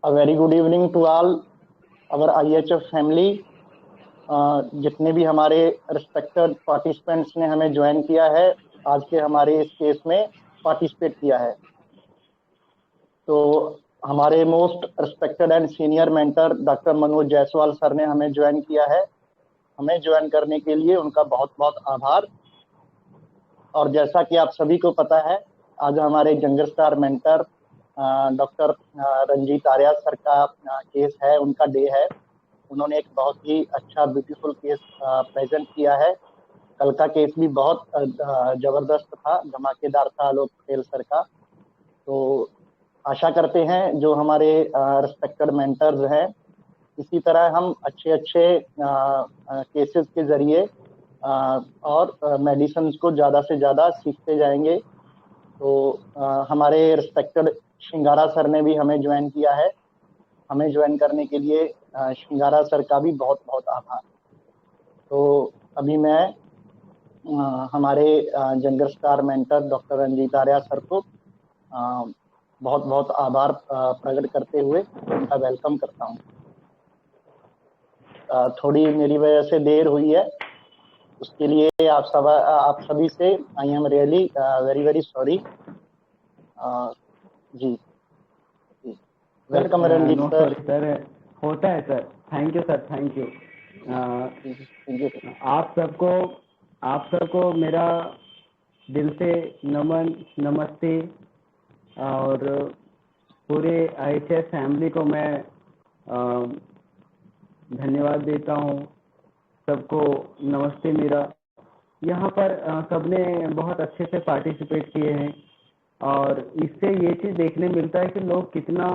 A very good evening to all our IHF family. जितने भी हमारे रिस्पेक्टेड पार्टिसिपेंट्स ने हमें ज्वाइन किया है, आज के हमारे इस केस में पार्टिसिपेट किया है, तो हमारे most respected and senior mentor doctor Manoj Jaiswal sir ने हमें ज्वाइन किया है। हमें ज्वाइन करने के लिए उनका बहुत बहुत आभार। और जैसा कि आप सभी को पता है, आज हमारे younger star mentor doctor Ranjit Arya sir का केस है, उनका डे है। उन्होंने एक बहुत ही अच्छा ब्यूटीफुल केस प्रेजेंट किया है। कल का केस भी बहुत जबरदस्त था, धमाकेदार था आलोक पटेल सर का। तो आशा करते हैं जो हमारे रिस्पेक्टेड मेंटर्स हैं, इसी तरह हम अच्छे अच्छे केसेस के जरिए और मेडिसिन को ज़्यादा से ज़्यादा सीखते जाएंगे। तो हमारे रिस्पेक्टेड श्रृंगारा सर ने भी हमें ज्वाइन किया है। हमें ज्वाइन करने के लिए श्रृंगारा सर का भी बहुत बहुत आभार। तो अभी मैं हमारे younger star mentor doctor Ranjit Arya sir को बहुत बहुत आभार प्रकट करते हुए उनका वेलकम करता हूँ। थोड़ी मेरी वजह से देर हुई है, उसके लिए आप सभी से I am really very very sorry. जी welcome Ranjit no sir. Sorry sir, होता है sir. Thank you sir, thank you. आप सबको मेरा दिल से नमन, नमस्ते। और पूरे IHF फैमिली को मैं धन्यवाद देता हूँ। सबको नमस्ते मेरा। यहाँ पर सबने बहुत अच्छे से पार्टिसिपेट किए हैं और इससे ये चीज़ देखने मिलता है कि लोग कितना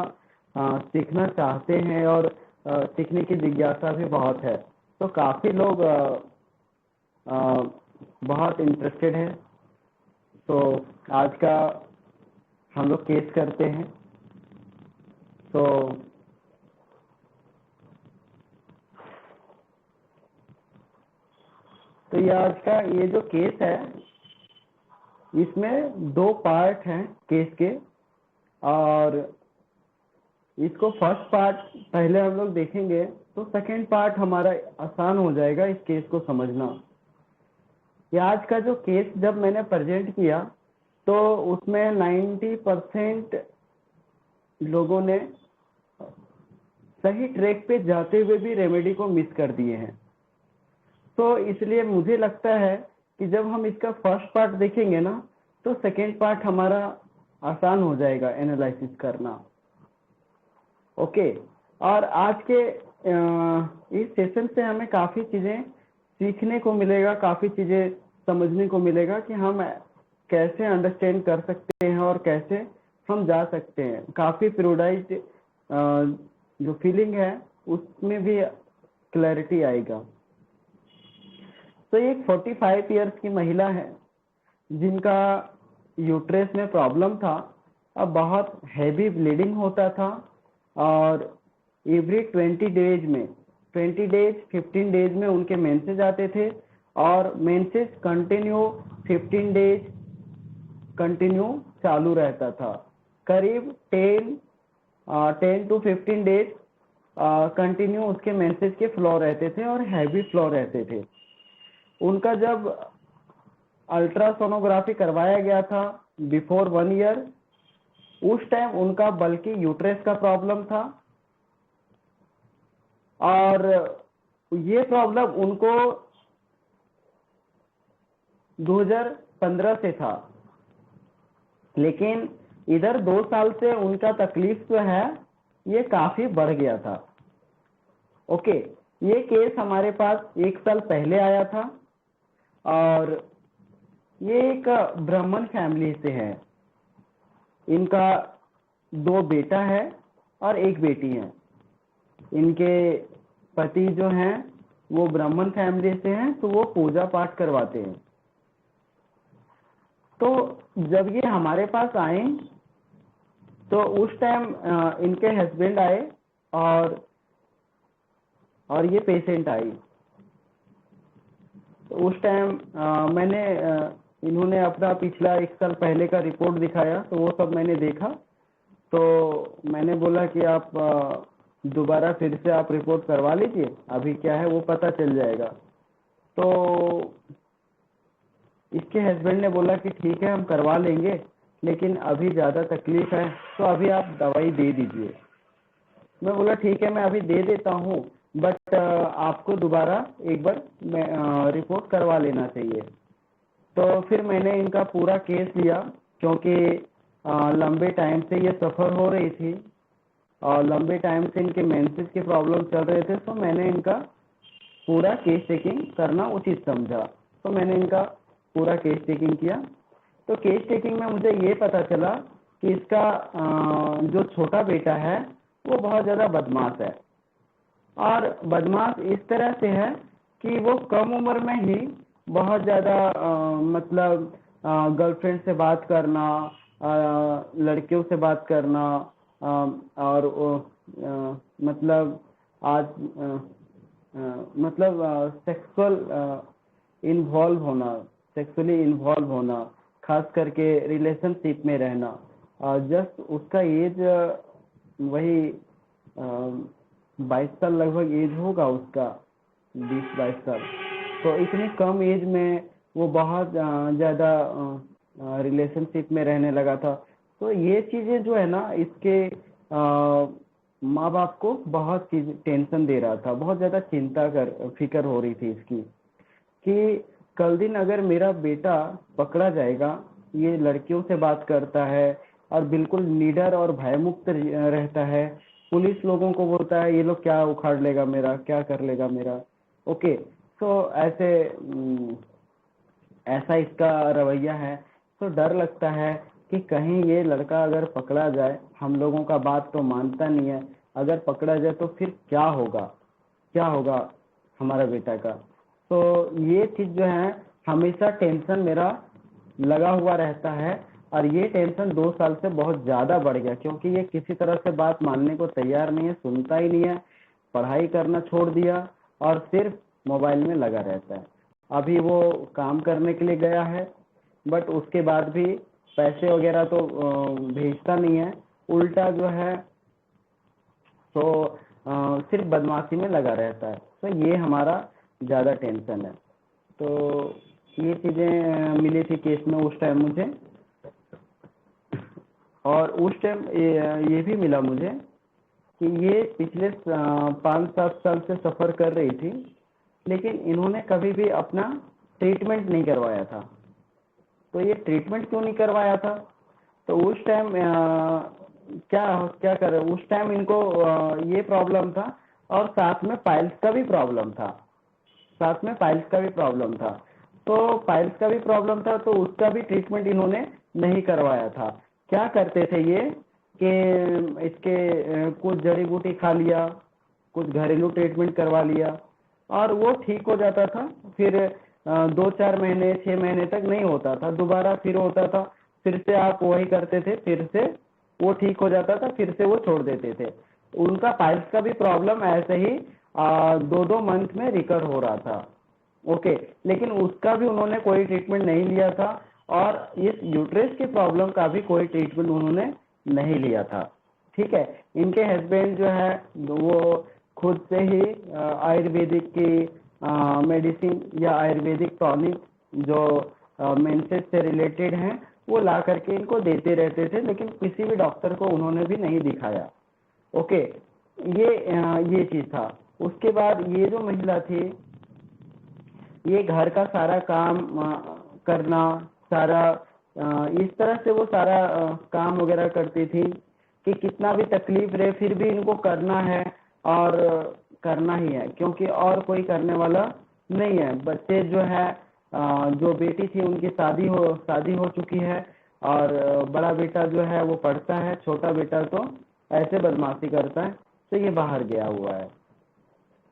सीखना चाहते हैं और सीखने की जिज्ञासा भी बहुत है। तो काफ़ी लोग बहुत इंटरेस्टेड हैं। तो आज का हम लोग केस करते हैं। तो ये आज का ये जो केस है, इसमें 2 पार्ट हैं केस के। और इसको फर्स्ट पार्ट पहले हम लोग देखेंगे, तो सेकंड पार्ट हमारा आसान हो जाएगा इस केस को समझना। ये आज का जो केस जब मैंने प्रेजेंट किया, तो उसमें 90% लोगों ने सही ट्रैक पे जाते हुए भी रेमेडी को मिस कर दिए हैं। तो इसलिए मुझे लगता है कि जब हम इसका फर्स्ट पार्ट देखेंगे ना, तो सेकंड पार्ट हमारा आसान हो जाएगा एनालिसिस करना। ओके। और आज के इस सेशन से हमें काफ़ी चीज़ें सीखने को मिलेगा, काफ़ी चीज़ें समझने को मिलेगा कि हम कैसे अंडरस्टैंड कर सकते हैं और कैसे हम जा सकते हैं। काफ़ी प्रोडाइज्ड जो फीलिंग है उसमें भी क्लैरिटी आएगा। तो एक 45 इयर्स की महिला है जिनका यूट्रस में प्रॉब्लम था। अब बहुत हैवी ब्लीडिंग होता था और एवरी 20 डेज में 15 डेज में उनके मेंसेस आते थे और मेंसेस कंटिन्यू 15 डेज कंटिन्यू चालू रहता था। करीब 10 to 15 डेज कंटिन्यू उसके मेंसेस के फ्लो रहते थे और हैवी फ्लो रहते थे। उनका जब अल्ट्रासोनोग्राफी करवाया गया था बिफोर 1 ईयर, उस टाइम उनका बल्कि यूट्रस का प्रॉब्लम था और ये प्रॉब्लम उनको 2015 से था, लेकिन इधर 2 साल से उनका तकलीफ जो है ये काफ़ी बढ़ गया था। ओके। ये केस हमारे पास 1 साल पहले आया था और ये एक ब्राह्मण फैमिली से है। इनका 2 बेटा है और 1 बेटी है। इनके पति जो हैं वो ब्राह्मण फैमिली से हैं, तो वो पूजा पाठ करवाते हैं। तो जब ये हमारे पास आए तो उस टाइम इनके हस्बैंड आए और ये पेशेंट आई। तो उस टाइम इन्होंने अपना पिछला 1 साल पहले का रिपोर्ट दिखाया, तो वो सब मैंने देखा तो मैंने बोला कि आप दोबारा फिर से आप रिपोर्ट करवा लीजिए, अभी क्या है वो पता चल जाएगा। तो इसके हस्बैंड ने बोला कि ठीक है हम करवा लेंगे, लेकिन अभी ज़्यादा तकलीफ है तो अभी आप दवाई दे दीजिए। मैं बोला ठीक है मैं अभी दे देता हूँ, बट आपको दोबारा एक बार रिपोर्ट करवा लेना चाहिए। तो फिर मैंने इनका पूरा केस लिया, क्योंकि लंबे टाइम से ये सफ़र हो रही थी और लंबे टाइम से इनके मेंसेस के प्रॉब्लम चल रहे थे, तो मैंने इनका पूरा केस टेकिंग करना उचित समझा। तो मैंने इनका पूरा केस टेकिंग किया। तो केस टेकिंग में मुझे ये पता चला कि इसका जो छोटा बेटा है वो बहुत ज़्यादा बदमाश है, और बदमाश इस तरह से है कि वो कम उम्र में ही बहुत ज़्यादा मतलब गर्लफ्रेंड से बात करना, लड़कियों से बात करना, और मतलब आज मतलब सेक्सुअल इन्वॉल्व होना, सेक्सुअली इन्वॉल्व होना, खास करके रिलेशनशिप में रहना। जस्ट उसका एज वही 22 साल लगभग एज होगा उसका, 20-22 साल। तो इतनी कम एज में वो बहुत ज़्यादा रिलेशनशिप में रहने लगा था। तो ये चीज़ें जो है ना, इसके माँ बाप को बहुत चीज टेंशन दे रहा था, बहुत ज़्यादा फिक्र हो रही थी इसकी कि कल दिन अगर मेरा बेटा पकड़ा जाएगा, ये लड़कियों से बात करता है और बिल्कुल निडर और भयमुक्त रहता है, पुलिस लोगों को बोलता है ये लोग क्या उखाड़ लेगा मेरा, क्या कर लेगा मेरा। ओके, तो ऐसा इसका रवैया है। तो डर लगता है कि कहीं ये लड़का अगर पकड़ा जाए, हम लोगों का बात तो मानता नहीं है, अगर पकड़ा जाए तो फिर क्या होगा, क्या होगा हमारा बेटा का। तो ये चीज़ जो है हमेशा टेंशन मेरा लगा हुआ रहता है, और ये टेंशन 2 साल से बहुत ज़्यादा बढ़ गया, क्योंकि ये किसी तरह से बात मानने को तैयार नहीं है, सुनता ही नहीं है, पढ़ाई करना छोड़ दिया और सिर्फ मोबाइल में लगा रहता है। अभी वो काम करने के लिए गया है, बट उसके बाद भी पैसे वगैरह तो भेजता नहीं है, उल्टा जो है तो सिर्फ बदमाशी में लगा रहता है। तो ये हमारा ज़्यादा टेंशन है। तो ये चीज़ें मिली थी केस में उस टाइम मुझे, और उस टाइम ये भी मिला मुझे कि ये पिछले 5-7 साल से सफ़र कर रही थी, लेकिन इन्होंने कभी भी अपना ट्रीटमेंट नहीं करवाया था। तो ये ट्रीटमेंट क्यों नहीं करवाया था? तो उस टाइम क्या क्या कर उस टाइम इनको ये प्रॉब्लम था, और साथ में पाइल्स का भी प्रॉब्लम था, साथ में पाइल्स का भी प्रॉब्लम था। तो पाइल्स का भी प्रॉब्लम था, तो उसका भी ट्रीटमेंट इन्होंने नहीं करवाया था। क्या करते थे ये कि इसके कुछ जड़ी बूटी खा लिया, कुछ घरेलू ट्रीटमेंट करवा लिया, और वो ठीक हो जाता था। फिर 2-4 महीने 6 महीने तक नहीं होता था, दोबारा फिर होता था, फिर से आप वही करते थे, फिर से वो ठीक हो जाता था, फिर से वो छोड़ देते थे। उनका पाइल्स का भी प्रॉब्लम ऐसे ही 2-2 मंथ में रिकवर हो रहा था। ओके, लेकिन उसका भी उन्होंने कोई ट्रीटमेंट नहीं लिया था, और इस यूट्रस की प्रॉब्लम का भी कोई ट्रीटमेंट उन्होंने नहीं लिया था। ठीक है, इनके हस्बैंड जो है वो खुद से ही आयुर्वेदिक की मेडिसिन या आयुर्वेदिक टॉनिक जो मेंसेस से रिलेटेड हैं वो ला करके इनको देते रहते थे, लेकिन किसी भी डॉक्टर को उन्होंने भी नहीं दिखाया। ओके, ये चीज़ था। उसके बाद ये जो महिला थी, ये घर का सारा काम करना, सारा इस तरह से वो सारा काम वगैरह करती थी कि कितना भी तकलीफ रहे फिर भी इनको करना है, और करना ही है, क्योंकि और कोई करने वाला नहीं है। बच्चे जो है जो बेटी थी उनकी शादी हो चुकी है, और बड़ा बेटा जो है वो पढ़ता है, छोटा बेटा तो ऐसे बदमाशी करता है, तो ये बाहर गया हुआ है।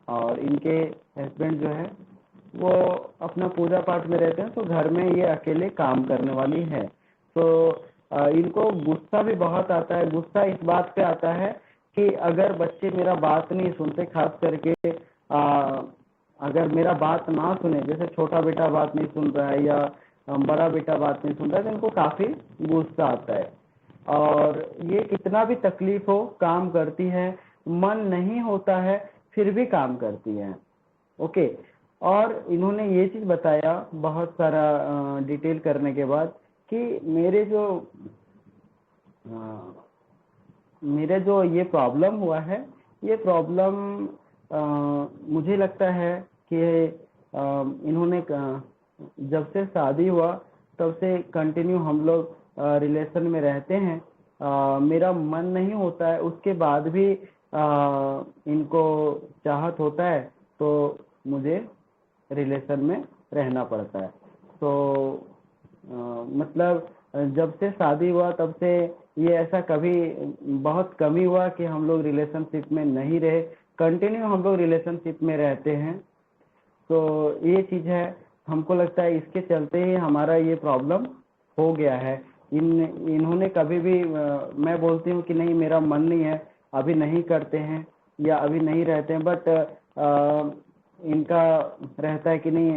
और इनके हस्बैंड जो है वो अपना पूजा पाठ में रहते हैं, तो घर में ये अकेले काम करने वाली है। तो इनको गुस्सा भी बहुत आता है। गुस्सा इस बात पे आता है कि अगर बच्चे मेरा बात नहीं सुनते, खास करके अगर मेरा बात ना सुने, जैसे छोटा बेटा बात नहीं सुन रहा है या बड़ा बेटा बात नहीं सुन रहा है, तो इनको काफ़ी गुस्सा आता है। और ये कितना भी तकलीफ हो काम करती है, मन नहीं होता है फिर भी काम करती है। ओके। और इन्होंने ये चीज बताया बहुत सारा डिटेल करने के बाद कि मेरे जो ये प्रॉब्लम हुआ है, ये प्रॉब्लम मुझे लगता है कि इन्होंने जब से शादी हुआ तब से कंटिन्यू हम लोग रिलेशन में रहते हैं। मेरा मन नहीं होता है उसके बाद भी इनको चाहत होता है तो मुझे रिलेशन में रहना पड़ता है। तो मतलब जब से शादी हुआ तब से ये ऐसा कभी बहुत कम ही हुआ कि हम लोग रिलेशनशिप में नहीं रहे, कंटिन्यू हम लोग रिलेशनशिप में रहते हैं। तो ये चीज है, हमको लगता है इसके चलते ही हमारा ये प्रॉब्लम हो गया है। इन्होंने कभी भी मैं बोलती हूँ कि नहीं मेरा मन नहीं है, अभी नहीं करते हैं या अभी नहीं रहते हैं, बट इनका रहता है कि नहीं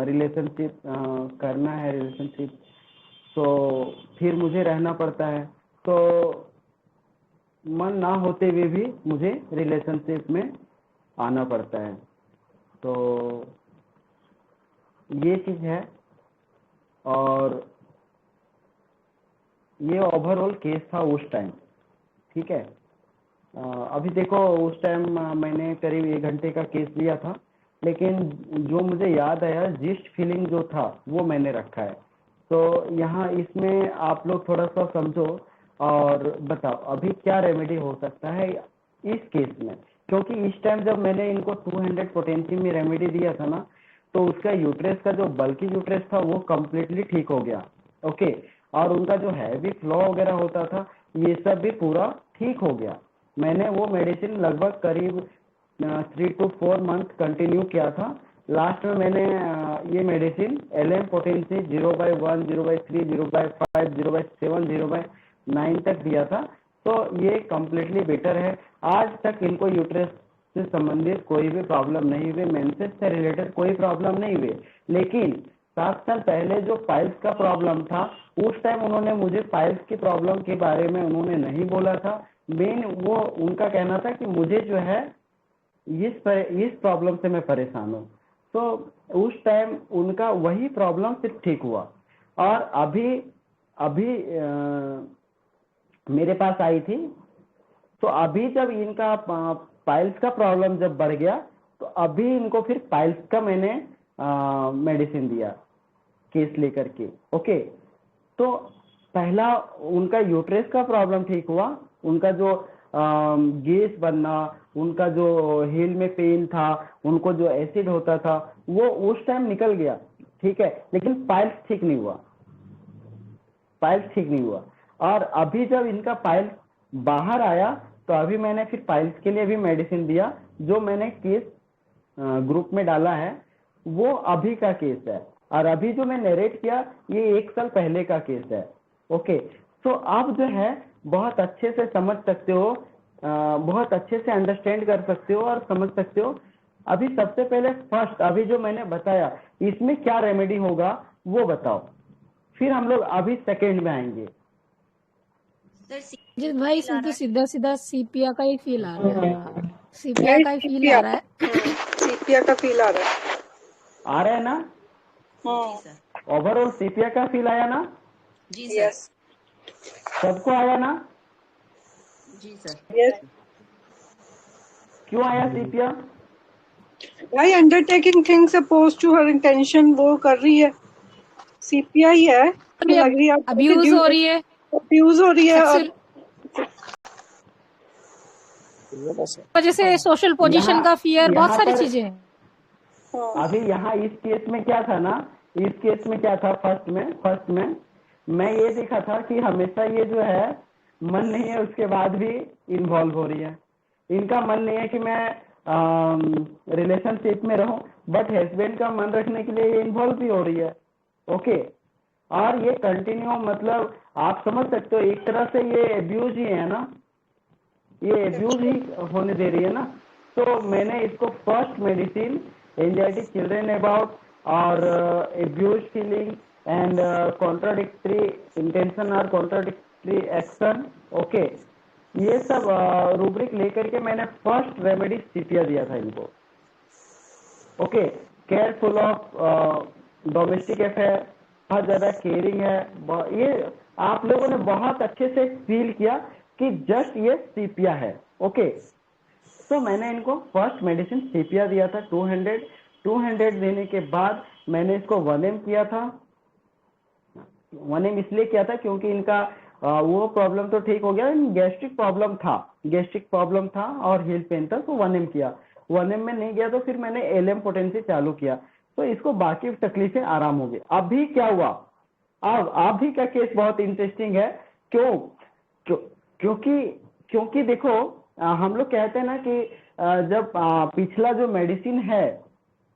रिलेशनशिप करना है रिलेशनशिप, तो फिर मुझे रहना पड़ता है। तो मन ना होते हुए भी मुझे रिलेशनशिप में आना पड़ता है। तो ये चीज है। और ये ओवरऑल केस था उस टाइम। ठीक है। अभी देखो उस टाइम मैंने करीब 1 घंटे का केस लिया था, लेकिन जो मुझे याद आया जिस्ट फीलिंग जो था वो मैंने रखा है। तो यहाँ इसमें आप लोग थोड़ा सा समझो और बताओ अभी क्या रेमेडी हो सकता है इस केस में। क्योंकि इस टाइम जब मैंने इनको 200 पोटेंशियम में रेमेडी दिया था ना, तो उसका यूट्रेस का जो बल्कि यूट्रेस था वो कम्प्लीटली ठीक हो गया। ओके। और उनका जो हैवी फ्लो वगैरह होता था ये सब भी पूरा ठीक हो गया। मैंने वो मेडिसिन लगभग करीब 3 to 4 मंथ कंटिन्यू किया था। लास्ट में मैंने ये मेडिसिन LM पोटेंसी 0/1, 0/3, 0/5, 0/7, 0/9 तक दिया था। तो ये कम्प्लीटली बेटर है। आज तक इनको यूट्रस से संबंधित कोई भी प्रॉब्लम नहीं हुई, मेंसेस से रिलेटेड कोई प्रॉब्लम नहीं हुई। लेकिन 7 साल पहले जो पाइल्स का प्रॉब्लम था उस टाइम उन्होंने मुझे पाइल्स की प्रॉब्लम के बारे में उन्होंने नहीं बोला था। मेन वो उनका कहना था कि मुझे जो है इस प्रॉब्लम से मैं परेशान हूँ। तो उस टाइम उनका वही प्रॉब्लम सिर्फ ठीक हुआ। और अभी मेरे पास आई थी, तो अभी जब इनका पाइल्स का प्रॉब्लम जब बढ़ गया तो अभी इनको फिर पाइल्स का मैंने मेडिसिन दिया केस लेकर के। ओके। तो पहला उनका यूट्रेस का प्रॉब्लम ठीक हुआ, उनका जो गैस बनना, उनका जो हील में पेन था, उनको जो एसिड होता था वो उस टाइम निकल गया। ठीक है। लेकिन पाइल्स ठीक नहीं हुआ, पाइल्स ठीक नहीं हुआ। और अभी जब इनका पाइल्स बाहर आया तो अभी मैंने फिर पाइल्स के लिए भी मेडिसिन दिया, जो मैंने केस ग्रुप में डाला है वो अभी का केस है। और अभी जो मैं नरेट किया ये 1 साल पहले का केस है। ओके। तो आप जो है बहुत अच्छे से समझ सकते हो, बहुत अच्छे से अंडरस्टैंड कर सकते हो और समझ सकते हो। अभी सबसे पहले फर्स्ट अभी जो मैंने बताया इसमें क्या रेमेडी होगा वो बताओ, फिर हम लोग अभी सेकेंड में आएंगे। जिस भाई तो सीधा सीधा सीपिया का ही फील आ रहा है, सीपिया का ही फील आ रहा है। सीपिया का फील आ रहा है। आ रहा है ना? ओवरऑल सीपिया का फील आया ना? जी सर। यस। सबको आया ना? जी सर। यस। क्यों आया सीपिया? भाई undertaking things oppose to her intention वो कर रही है, सीपिया ही है। लग रही है अब्यूज हो रही है, अब्यूज हो रही है और वजह से सोशल पोजीशन का फियर, बहुत सारी चीजें हैं। अभी यहाँ इस केस में क्या था ना, इस केस में क्या था, फर्स्ट में मैं ये देखा था कि हमेशा ये जो है मन नहीं है उसके बाद भी इन्वॉल्व हो रही है। इनका मन नहीं है कि मैं रिलेशनशिप में रहूं, बट हस्बैंड का मन रखने के लिए ये इन्वॉल्व भी हो रही है। ओके। और ये कंटिन्यू मतलब आप समझ सकते हो एक तरह से ये एब्यूज ही है ना, ये एब्यूज ही होने दे रही है ना। तो मैंने इसको first medicine anxiety children about और abuse feeling and contradictory intention और कॉन्ट्राडिक्टरी एक्शन। ओके, ये सब रूब्रिक लेकर के मैंने फर्स्ट रेमेडी सीपिया दिया था इनको। Okay, careful of domestic affair, बहुत ज्यादा केयरिंग है। ये आप लोगों ने बहुत अच्छे से फील किया कि जस्ट ये सीपिया है। ओके, तो मैंने इनको फर्स्ट मेडिसिन सीपिया दिया था 200 देने के बाद मैंने इसको 1M किया था। 1M इसलिए किया था क्योंकि इनका वो प्रॉब्लम तो ठीक हो गया, गैस्ट्रिक प्रॉब्लम था और हिल पेन था, तो 1M किया। 1M में नहीं गया तो फिर मैंने LM पोटेंसी चालू किया, तो इसको बाकी तकलीफें आराम हो गई। अभी क्या हुआ, अब अभी का केस बहुत इंटरेस्टिंग है। क्यों? क्योंकि देखो हम लोग कहते हैं ना कि जब पिछला जो मेडिसिन है,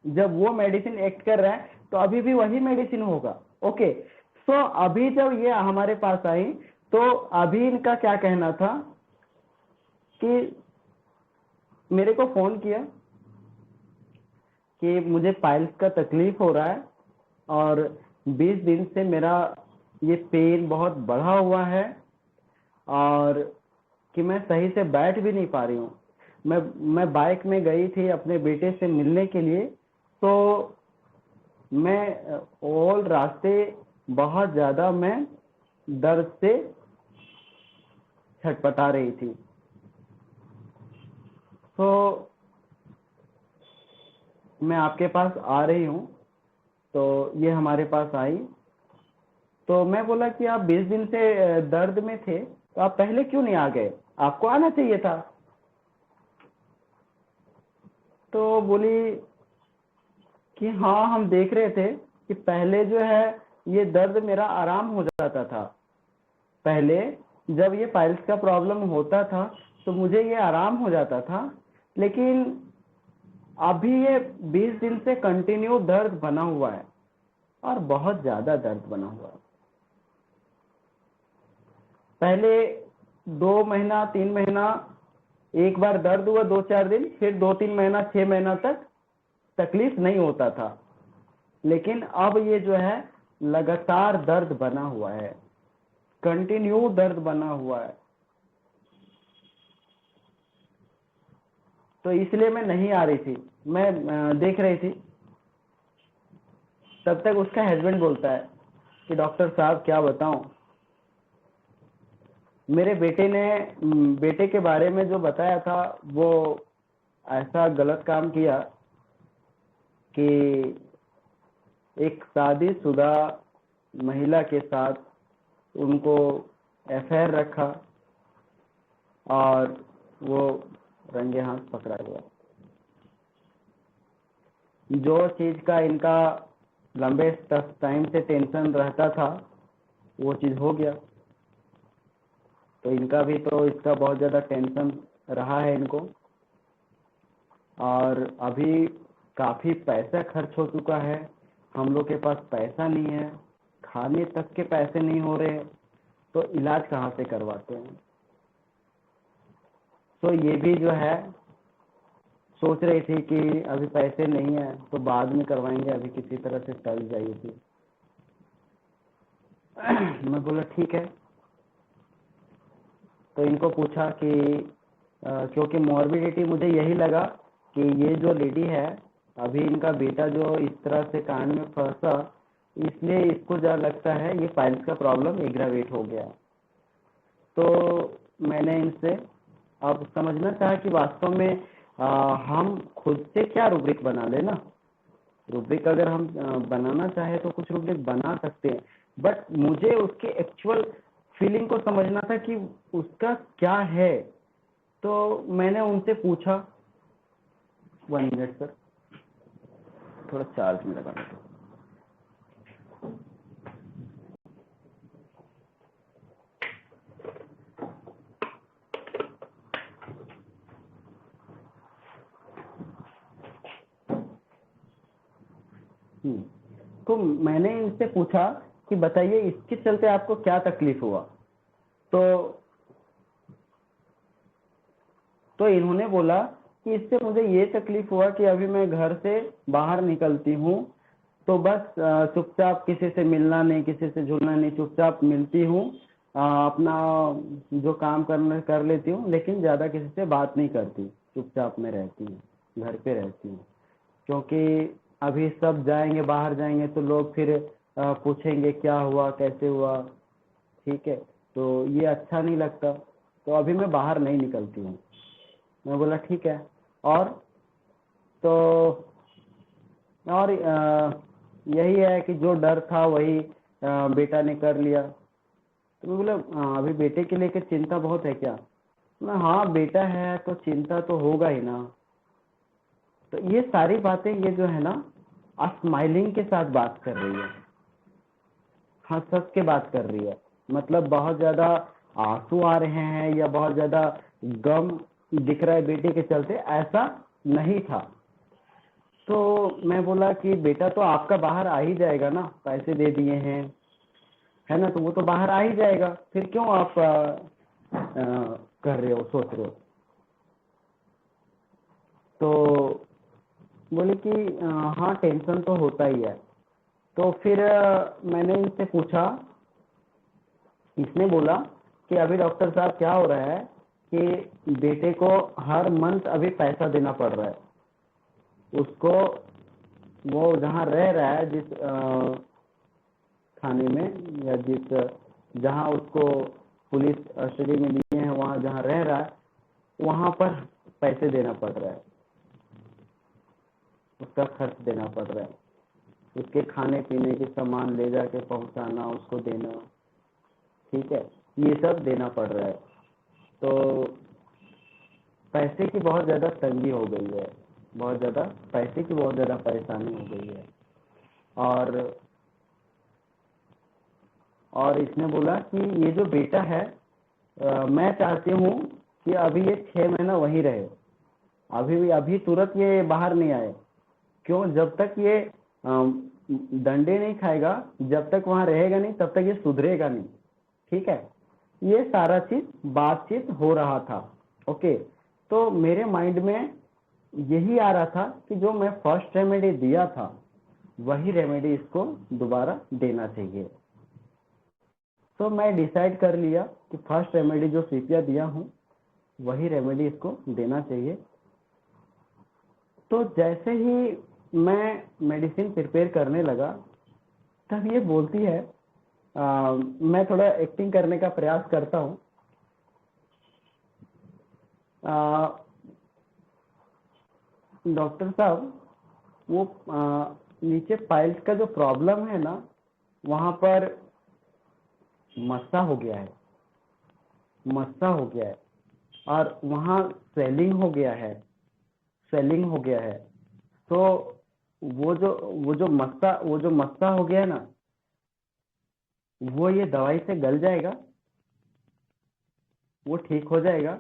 जब वो मेडिसिन एक्ट कर रहा है तो अभी भी वही मेडिसिन होगा। ओके, सो अभी जब ये हमारे पास आई तो अभी इनका क्या कहना था कि मेरे को फोन किया कि मुझे पाइल्स का तकलीफ हो रहा है और 20 दिन से मेरा ये पेन बहुत बढ़ा हुआ है और कि मैं सही से बैठ भी नहीं पा रही हूँ। मैं बाइक में गई थी अपने बेटे से मिलने के लिए, तो मैं ऑल रास्ते बहुत ज्यादा मैं दर्द से छटपटा रही थी। तो मैं आपके पास आ रही हूँ, तो ये हमारे पास आई, तो मैं बोला कि आप 20 दिन से दर्द में थे तो आप पहले क्यों नहीं आ गए, आपको आना चाहिए था। तो बोली कि हाँ हम देख रहे थे कि पहले जो है ये दर्द मेरा आराम हो जाता था, पहले जब ये पाइल्स का प्रॉब्लम होता था तो मुझे ये आराम हो जाता था, लेकिन अभी ये 20 दिन से कंटिन्यू दर्द बना हुआ है और बहुत ज्यादा दर्द बना हुआ है। पहले 2 महीना 3 महीना एक बार दर्द हुआ 2-4 दिन, फिर 2-3 महीना 6 महीना तक तकलीफ नहीं होता था, लेकिन अब ये जो है लगातार दर्द बना हुआ है, कंटिन्यू दर्द बना हुआ है। तो इसलिए मैं नहीं आ रही थी, मैं देख रही थी। तब तक उसका हस्बैंड बोलता है कि डॉक्टर साहब क्या बताऊं, मेरे बेटे के बारे में जो बताया था वो ऐसा गलत काम किया कि एक शादीशुदा महिला के साथ उनको अफेयर रखा और वो रंगे हाथ पकड़ा गया। जो चीज का इनका लंबे टाइम से टेंशन रहता था वो चीज हो गया, तो इनका भी तो इसका बहुत ज्यादा टेंशन रहा है इनको, और अभी काफी पैसा खर्च हो चुका है, हम लोग के पास पैसा नहीं है, खाने तक के पैसे नहीं हो रहे, तो इलाज कहाँ से करवाते हैं। तो ये भी जो है सोच रही थी कि अभी पैसे नहीं है तो बाद में करवाएंगे, अभी किसी तरह से टल जाएगी। मैं बोला ठीक है। तो इनको पूछा कि क्योंकि मॉर्बिडिटी मुझे यही लगा कि ये जो लेडी है अभी इनका बेटा जो इस तरह से कान में फंसा, इसलिए इसको जो लगता है ये पाइल्स का प्रॉब्लम एग्रावेट हो गया। तो मैंने इनसे अब समझना चाहा कि वास्तव में हम खुद से क्या रूब्रिक बना लेना। रूब्रिक अगर हम बनाना चाहे तो कुछ रूब्रिक बना सकते हैं, बट मुझे उसके एक्चुअल फीलिंग को समझना था कि उसका क्या है। तो मैंने उनसे पूछा, 1 मिनट सर, थोड़ा चार्ज में लगाना था। तो मैंने इनसे पूछा कि बताइए इसके चलते आपको क्या तकलीफ हुआ। तो इन्होंने बोला कि इससे मुझे ये तकलीफ हुआ कि अभी मैं घर से बाहर निकलती हूँ तो बस चुपचाप, किसी से मिलना नहीं, किसी से जुड़ना नहीं, चुपचाप मिलती हूँ, अपना जो काम करना कर लेती हूँ, लेकिन ज़्यादा किसी से बात नहीं करती, चुपचाप में रहती हूँ, घर पे रहती हूँ। क्योंकि अभी सब जाएंगे, बाहर जाएंगे तो लोग फिर पूछेंगे क्या हुआ, कैसे हुआ, ठीक है, तो ये अच्छा नहीं लगता, तो अभी मैं बाहर नहीं निकलती हूँ। मैं बोला ठीक है। और तो और यही है कि जो डर था वही बेटा ने कर लिया। तो मैं बोला अभी बेटे के लेकर चिंता बहुत है क्या? मैं हाँ, बेटा है तो चिंता तो होगा ही ना। तो ये सारी बातें ये जो है ना, स्माइलिंग के साथ बात कर रही है, हंस हंस के बात कर रही है, मतलब बहुत ज्यादा आंसू आ रहे हैं या बहुत ज्यादा गम दिख रहा है बेटे के चलते, ऐसा नहीं था। तो मैं बोला कि बेटा तो आपका बाहर आ ही जाएगा ना, पैसे दे दिए हैं, है ना, तो वो तो बाहर आ ही जाएगा, फिर क्यों आप कर रहे हो, सोच रहे हो? तो बोले कि हाँ, टेंशन तो होता ही है। तो फिर मैंने इनसे पूछा, इसने बोला कि अभी डॉक्टर साहब क्या हो रहा है कि बेटे को हर मंथ अभी पैसा देना पड़ रहा है उसको, वो जहाँ रह रहा है, जिस थाने में या जहाँ उसको पुलिस कस्टडी में लिए हैं, वहाँ जहाँ रह रहा है वहाँ पर पैसे देना पड़ रहा है, उसका खर्च देना पड़ रहा है, उसके खाने पीने के सामान ले जाके पहुँचाना, उसको देना, ठीक है, ये सब देना पड़ रहा है। तो पैसे की बहुत ज़्यादा तंगी हो गई है, बहुत ज़्यादा पैसे की बहुत ज़्यादा परेशानी हो गई है। और इसने बोला कि ये जो बेटा है, मैं चाहती हूँ कि अभी ये 6 महीना वहीं रहे, अभी तुरंत ये बाहर नहीं आए। क्यों? जब तक ये डंडे नहीं खाएगा, जब तक वहां रहेगा नहीं, तब तक ये सुधरेगा नहीं, ठीक है। ये सारा चीज बातचीत हो रहा था, ओके। तो मेरे माइंड में यही आ रहा था कि जो मैं फर्स्ट रेमेडी दिया था वही रेमेडी इसको दोबारा देना चाहिए। तो मैं डिसाइड कर लिया कि फर्स्ट रेमेडी जो सीपिया दिया हूँ वही रेमेडी इसको देना चाहिए। तो जैसे ही मैं मेडिसिन प्रिपेयर करने लगा, तब ये बोलती है, मैं थोड़ा एक्टिंग करने का प्रयास करता हूँ। डॉक्टर साहब, वो नीचे पाइल्स का जो प्रॉब्लम है ना, वहाँ पर मस्सा हो गया है, मस्सा हो गया है, और वहाँ स्वेलिंग हो गया है, स्वेलिंग हो गया है। तो वो जो मस्सा हो गया है ना, वो ये दवाई से गल जाएगा, वो ठीक हो जाएगा।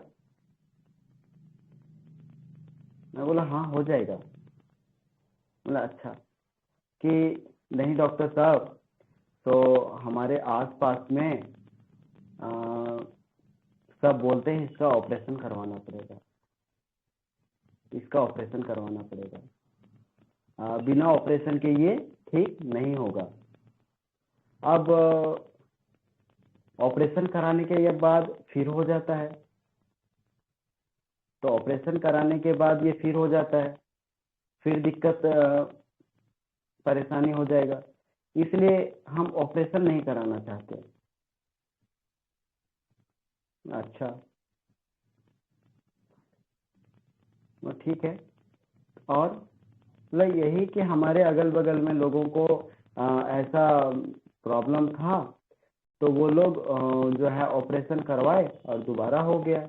मैं बोला हाँ, हो जाएगा। बोला अच्छा। कि नहीं डॉक्टर साहब, तो हमारे आसपास में सब बोलते हैं इसका ऑपरेशन करवाना पड़ेगा, इसका ऑपरेशन करवाना पड़ेगा, बिना ऑपरेशन के ये ठीक नहीं होगा। अब ऑपरेशन कराने के बाद फिर हो जाता है, तो ऑपरेशन कराने के बाद ये फिर हो जाता है, फिर दिक्कत परेशानी हो जाएगा, इसलिए हम ऑपरेशन नहीं कराना चाहते। अच्छा, ठीक है। और मतलब यही कि हमारे अगल बगल में लोगों को ऐसा प्रॉब्लम था, तो वो लोग जो है ऑपरेशन करवाए और दोबारा हो गया।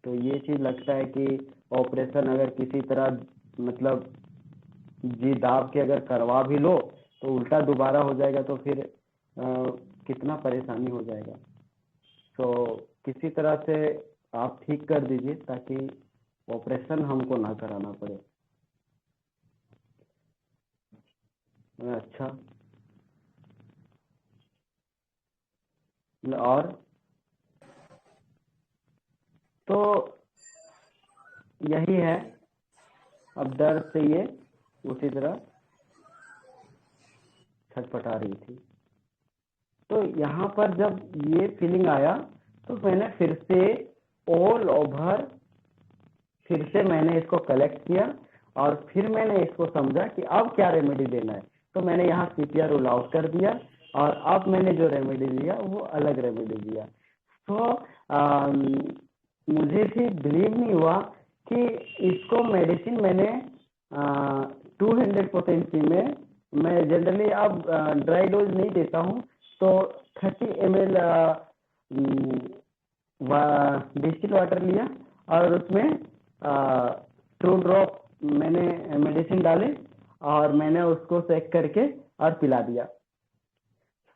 तो ये चीज़ लगता है कि ऑपरेशन अगर किसी तरह मतलब जी दाब के अगर करवा भी लो तो उल्टा दोबारा हो जाएगा, तो फिर कितना परेशानी हो जाएगा। तो किसी तरह से आप ठीक कर दीजिए ताकि ऑपरेशन हमको ना कराना पड़े। अच्छा, और तो यही है, अब दर्द से ये उसी तरह छटपटा रही थी। तो यहाँ पर जब ये फीलिंग आया तो मैंने फिर से ऑल ओवर फिर से मैंने इसको कलेक्ट किया और फिर मैंने इसको समझा कि अब क्या रेमेडी देना है। तो मैंने यहाँ सीपीआर रूल आउट कर दिया और अब मैंने जो रेमेडी दिया वो अलग रेमेडी दिया। तो मुझे भी बिलीव नहीं हुआ कि इसको मेडिसिन मैंने 200 पोटेंसी में, मैं जनरली अब ड्राई डोज नहीं देता हूँ, तो 30 ml डिस्टिल वाटर लिया और उसमें 2 ड्रॉप मैंने मेडिसिन डाले और मैंने उसको सेक करके और पिला दिया।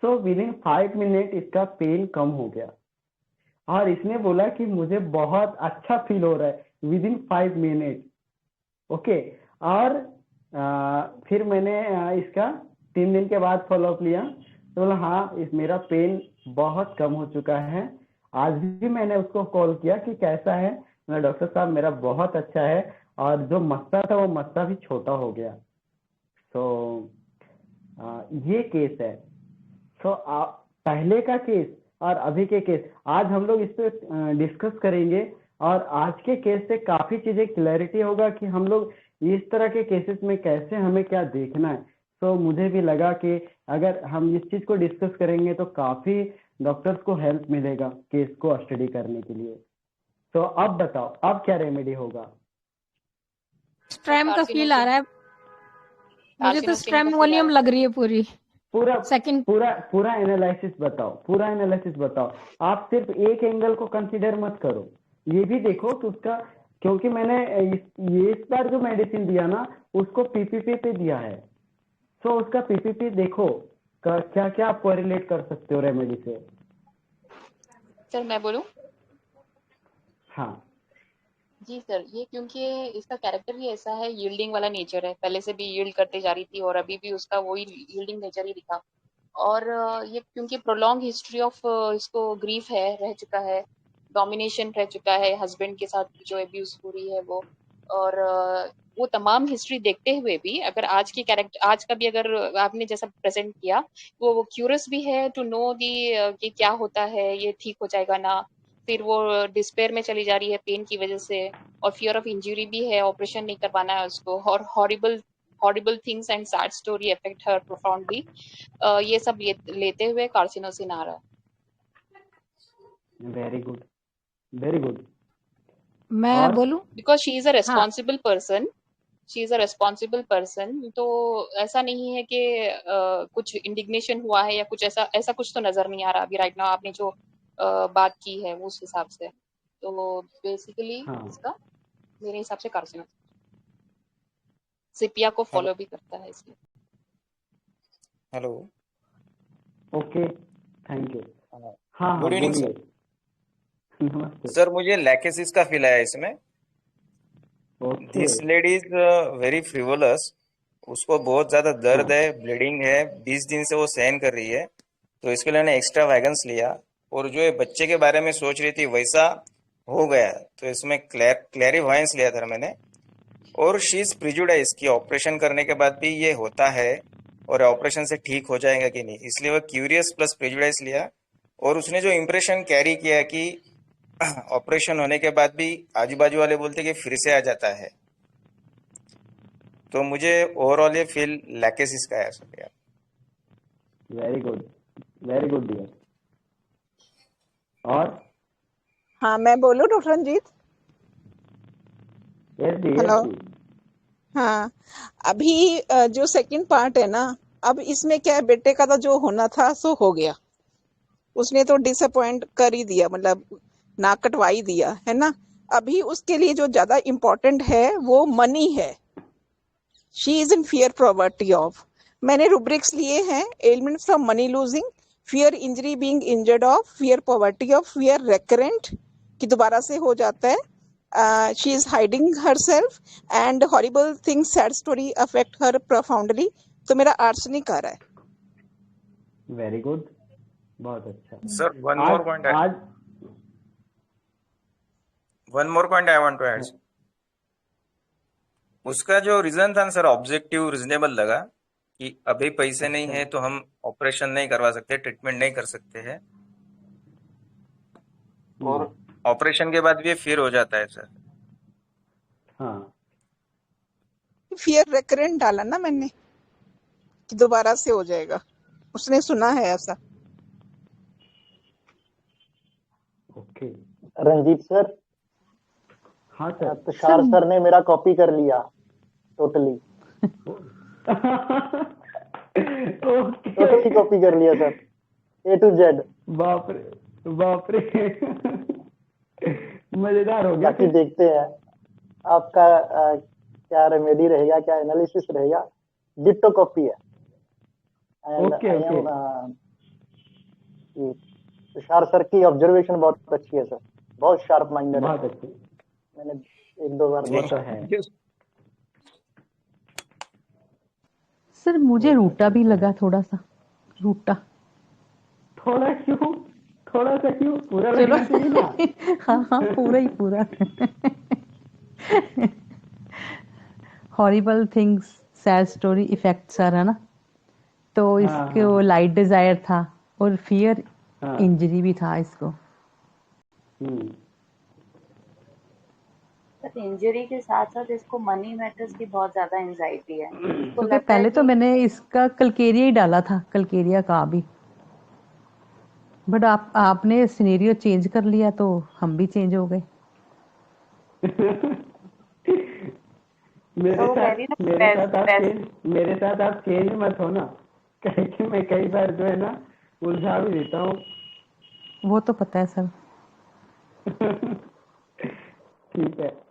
सो विदिन 5 मिनट इसका पेन कम हो गया और इसने बोला कि मुझे बहुत अच्छा फील हो रहा है विदिन 5 मिनट। ओके, और फिर मैंने इसका 3 दिन के बाद फॉलोअप लिया तो बोला हाँ इस मेरा पेन बहुत कम हो चुका है। आज भी मैंने उसको कॉल किया कि कैसा है, मैं डॉक्टर साहब मेरा बहुत अच्छा है और जो मस्ता था वो मस्ता भी छोटा हो गया। तो ये केस है। तो पहले का केस और अभी के केस आज हम लोग इस पे डिस्कस करेंगे और आज के केस से काफी चीजें क्लैरिटी होगा कि हम लोग इस तरह के केसेस में कैसे हमें क्या देखना है। तो मुझे भी लगा कि अगर हम इस चीज को डिस्कस करेंगे तो काफी डॉक्टर्स को हेल्प मिलेगा केस को स्टडी करने के लिए। तो अब बताओ अब क्या रेमेडी होगा? स्ट्रैम का फील आ रहा है मुझे, तो स्ट्रैमोनियम लग रही है पूरी। पूरा सेकंड पूरा एनालिसिस बताओ, पूरा एनालिसिस बताओ। आप सिर्फ एक एंगल को कंसीडर मत करो, ये भी देखो कि उसका, क्योंकि मैंने इस बार जो मेडिसिन दिया ना उसको पीपीपी पे दिया है। तो उसका पीपीपी देखो क्या क्या आप कोरिलेट कर सकते हो रेमेडी से। सर मैं बोलूं? हाँ जी सर, ये क्योंकि इसका कैरेक्टर ही ऐसा है, यील्डिंग वाला नेचर है, पहले से भी यील्ड करते जा रही थी और अभी भी उसका वही यील्डिंग नेचर ही दिखा। और ये क्योंकि प्रोलॉन्ग हिस्ट्री ऑफ इसको ग्रीफ है, रह चुका है, डोमिनेशन रह चुका है, हस्बैंड के साथ जो एब्यूज हो रही है वो, और वो तमाम हिस्ट्री देखते हुए भी अगर आज की कैरेक्टर, आज का भी अगर आपने जैसा प्रेजेंट किया, वो क्यूरियस भी है टू नो दी कि क्या होता है, ये ठीक हो जाएगा ना, फिर वो डिस्पेयर में चली जा रही है पेन की वजह से, और फियर ऑफ इंजरी भी है, ऑपरेशन नहीं करवाना है उसको, और horrible things and sad story affect her profoundly, ये सब लेते हुए कार्सिनोसिन आ रहा है। Very good, very good. मैं बोलूं? Because she is a responsible person, she is a responsible person, तो ऐसा नहीं है कि कुछ इंडिग्नेशन हुआ है या कुछ ऐसा कुछ तो नजर नहीं आ रहा अभी राइट नाउ, आपने जो बात की है उस हिसाब से। तो बेसिकली इसका मेरे हिसाब से कार्सिनोसिन सिपिया को फॉलो भी करता है इसलिए। Hello, okay, thank you. हाँ गुड इवनिंग बोलिए। सर। नमस्ते सर मुझे लैकेसिस का फील आया इसमें। Okay this lady is very frivolous, उसको बहुत ज्यादा दर्द है, ब्लीडिंग है, 20 दिन से वो सहन कर रही है, तो इसके लिए मैंने एक्स्ट्रा वैगन्स लिया और जो ये बच्चे के बारे में सोच रही थी वैसा हो गया, तो इसमें क्लैरिवायंस लिया था मैंने। और शी इज प्रिजुडाइज कि ऑपरेशन करने के बाद भी ये होता है और ऑपरेशन से ठीक हो जाएगा कि नहीं, इसलिए वो क्यूरियस प्लस प्रिजुडाइज लिया। और उसने जो इम्प्रेशन कैरी किया कि ऑपरेशन होने के बाद भी आजू बाजू वाले बोलते कि फिर से आ जाता है, तो मुझे ओवरऑल ये फील लैकेसिस का है सर यार। Very good, very good dear. और हाँ मैं बोलूं doctor Ranjit? Yes D, hello. Yes D. हाँ, अभी जो सेकंड पार्ट है ना, अब इसमें क्या है, बेटे का तो जो होना था सो हो गया, उसने तो डिसअपॉइंट कर ही दिया, मतलब नाक कटवा ही दिया है ना। अभी उसके लिए जो ज्यादा इम्पोर्टेंट है वो मनी है। She is in fear property of, मैंने रूब्रिक्स लिए हैं, element from money losing, fear injury being injured of, fear poverty of, fear recurrent कि दोबारा से हो जाता है, she is hiding herself and horrible things, sad story affect her profoundly। तो मेरा आर्सेनिक आ रहा है। वेरी गुड, बहुत अच्छा। Sir one more point I want to add. उसका जो रीजन था सर ऑब्जेक्टिव रीजनेबल लगा, कि अभी पैसे नहीं अच्छा। है तो हम ऑपरेशन नहीं करवा सकते, ट्रीटमेंट नहीं कर सकते हैं, और ऑपरेशन के बाद भी ये फिर हो जाता है सर। हाँ फियर रेकरेंट डाला ना मैंने कि दोबारा से हो जाएगा, उसने सुना है ऐसा। ओके। रंजीत सर, हाँ सर। तुषार सर ने मेरा कॉपी कर लिया टोटली। ओके। टोटली कॉपी कर लिया सर, A to Z। बाप रे बाप रे। मजेदार हो गया बाकी फिर। देखते हैं आपका क्या रेमेडी रहेगा, क्या एनालिसिस रहेगा। डिट्टो कॉपी है। And okay I okay. Am Tushar sir की ऑब्जर्वेशन बहुत अच्छी है सर, बहुत शार्प माइंडेड है। बहुत अच्छी। मैंने एक दो बार वो देखा तो है। सर मुझे रूटा भी लगा, थोड़ा सा रूटा। थोड़ा क्यों, थोड़ा सा क्यों, पूरा चलो लगना चाहिए ना। हाँ हाँ पूरा ही पूरा। Horrible things sad story effect sir, है ना। तो हाँ इसको हाँ लाइट डिजायर था और फियर हाँ। इंजरी भी था इसको। इंजरी के साथ साथ इसको मनी मैटर्स की बहुत ज्यादा एंजाइटी है। इसको क्योंकि लगता है पहले तो कि मैंने इसका कलकेरिया ही डाला था, कलकेरिया का भी, बट आपने सिनेरियो चेंज कर लिया तो हम भी चेंज हो गए। तो वो कह रही ना मेरे साथ आप चेंज मत हो ना, कहीं कि मैं कई बार जो है ना उलझा भी देता हूँ। वो तो पता है सर। ठीक है।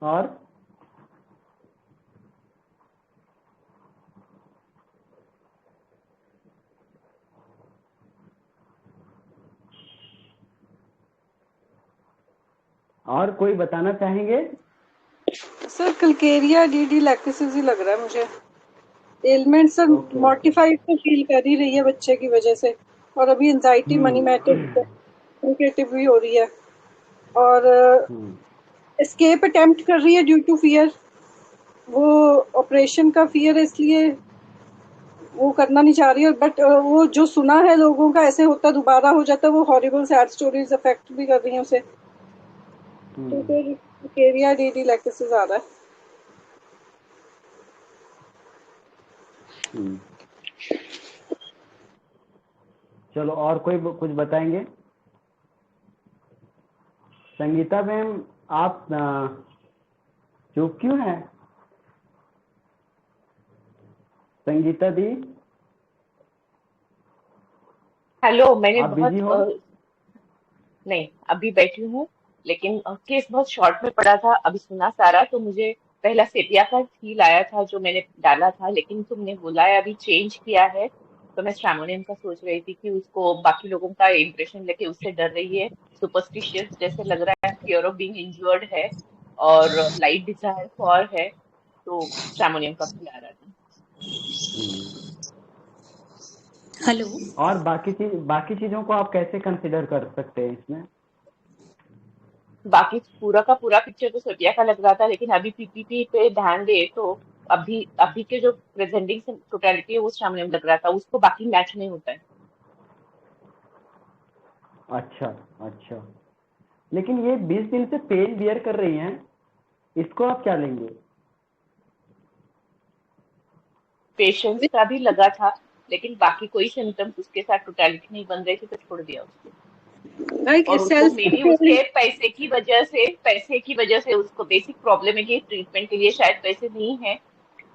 और कोई बताना चाहेंगे? सर कल्केरिया डीडी लैक्टिसिस ही लग रहा है मुझे। एलिमेंट सर मॉर्टिफाइड तो फील कर ही रही है बच्चे की वजह से, और अभी एंजाइटी मनी मैटर कम्युनिकेटिव भी हो रही है, और एस्केप अटेम्प्ट कर रही है ड्यू टू फियर। वो ऑपरेशन का फियर है इसलिए वो करना नहीं चाह रही है, बट वो जो सुना है लोगों का ऐसे होता दोबारा हो जाता है, वो हॉरिबल सैड स्टोरीज अफेक्ट भी कर रही हैं उसे। तो फिर कल्केरिया डीडी लैक्टिसिस आ रहा है। चलो और कोई कुछ बताएंगे? संगीता मैम आप चुप क्यों हैं? संगीता दी हेलो, मैंने आप बहुत बिजी हो? नहीं, अभी बैठी हूँ, लेकिन केस बहुत शॉर्ट में पड़ा था, अभी सुना सारा, तो मुझे पहला सेपिया का फील आया था जो मैंने डाला था, लेकिन तुमने बोला है अभी चेंज किया है, तो मैं श्रामोनियम का सोच रही थी कि उसको बाकी लोगों का इम्प्रेशन लेके उससे डर रही है, सुपरस्टिशियस जैसे लग रहा है, फियर ऑफ बीइंग इंजर्ड है, और लाइट डिजायर फॉर है, तो श्रामोनियम का फील आ रहा था। हेलो। और बाकी चीजों को आप कैसे कंसिडर कर सकते हैं इसमें? बाकी पूरा का पूरा पिक्चर तो सटिया का लग रहा था, लेकिन अभी पीपीपी पे ध्यान दे तो अभी अभी के जो प्रेजेंटिंग टोटलिटी है वो सामने लग रहा था, उसको बाकी मैच नहीं होता है। अच्छा अच्छा, लेकिन ये 20 दिन से पेन बियर कर रही हैं, इसको आप क्या लेंगे? पेशेंस का भी लगा था, लेकिन बाकी कोई सिम्टम्स उसके साथ टोटलिटी नहीं बन रही थी, तो छोड़ दिया उसको। और उसको मे बी उसके पैसे की वजह से उसको बेसिक प्रॉब्लम है कि ट्रीटमेंट के लिए शायद पैसे नहीं है,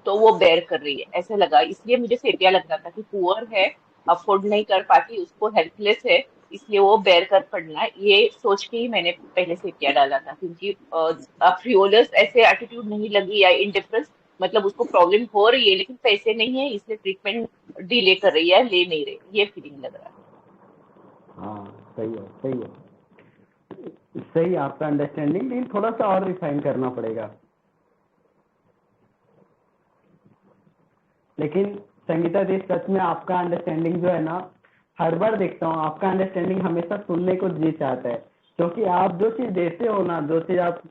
तो वो बेयर कर रही है ऐसे लगा, इसलिए मुझे सेपिया लग रहा था कि पुअर है, अफोर्ड नहीं कर पाती, उसको हेल्पलेस है, इसलिए वो बेयर कर पड़ना, ये सोच के ही मैंने पहले सेपिया डाला था, क्योंकि फ्रियोलस ऐसे एटीट्यूड नहीं लगी या इंडिफरेंस, मतलब उसको प्रॉब्लम हो रही है लेकिन पैसे नहीं है, इसलिए ट्रीटमेंट डिले कर रही है, ले नहीं रही, ये फीलिंग लग रहा है। हाँ सही है सही है, सही आपका अंडरस्टैंडिंग, लेकिन थोड़ा सा और रिफाइन करना पड़ेगा। लेकिन संगीता जी सच में आपका अंडरस्टैंडिंग जो है ना, हर बार देखता हूँ आपका अंडरस्टैंडिंग हमेशा सुनने को जी चाहता है, क्योंकि आप जो चीज देते हो ना, जो चीज आप,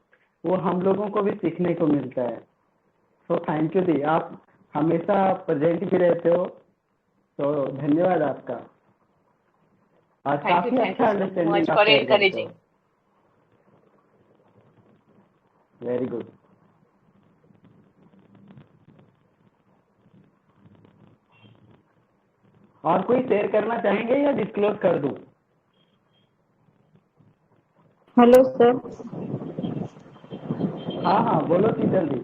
वो हम लोगों को भी सीखने को मिलता है। सो थैंक यू दी, आप हमेशा प्रेजेंट भी रहते हो, तो धन्यवाद आपका। आज थैंक यू काफी अच्छा सो अंडरस्टैंडिंग मच आप फॉर शेयर करते एनकरेजिंग। हो। Very good. और कोई शेयर करना चाहेंगे या डिस्क्लोज कर दूं? Hello sir. हाँ हाँ बोलो शीतल जी।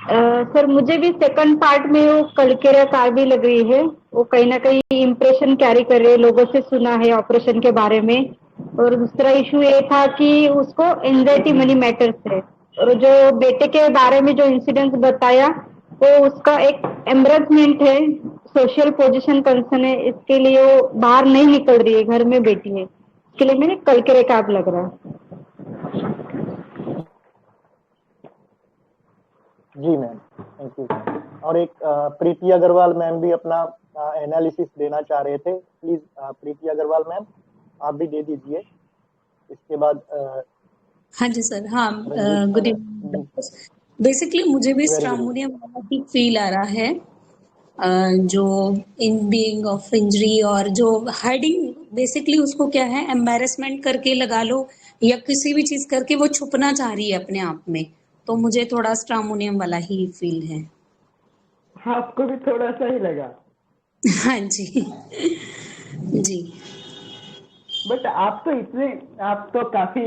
सर मुझे भी सेकंड पार्ट में वो कलकेरा कार भी लग रही है, वो कहीं ना कहीं इम्प्रेशन कैरी कर रही है, लोगों से सुना है ऑपरेशन के बारे में। और दूसरा इशू ये था कि उसको एंजाइटी मनी मैटर्स है, और जो बेटे के बारे में जो इंसिडेंट बताया वो उसका एक एम्बरेसमेंट है, सोशल पोजीशन कंसर्न है, इसके लिए वो बाहर नहीं निकल रही है, घर में बैठी है, इसके लिए मैंने कलकेरे कार लग रहा है। जी मैम, थैंक यू। और एक प्रीति अग्रवाल मैम भी अपना एनालिसिस देना चाह रहे थे। प्लीज प्रीति अग्रवाल मैम, आप भी दे दीजिए। इसके बाद हाँ जी सर। हाँ, Ranjit good sir. Evening. Basically मुझे भी वेरी गुड। स्ट्रामोनियम वाला ही फील आ रहा है, जो इन बीइंग ऑफ इंजरी और जो हाइडिंग, बेसिकली उसको क्या है, एम्बैरेसमेंट करके लगा लो या किसी भी चीज करके वो छुपना चाह रही है अपने आप में, तो मुझे थोड़ा स्ट्रामोनियम वाला ही फील है। आपको भी थोड़ा सा ही लगा? हाँ जी। जी। बट आप तो काफी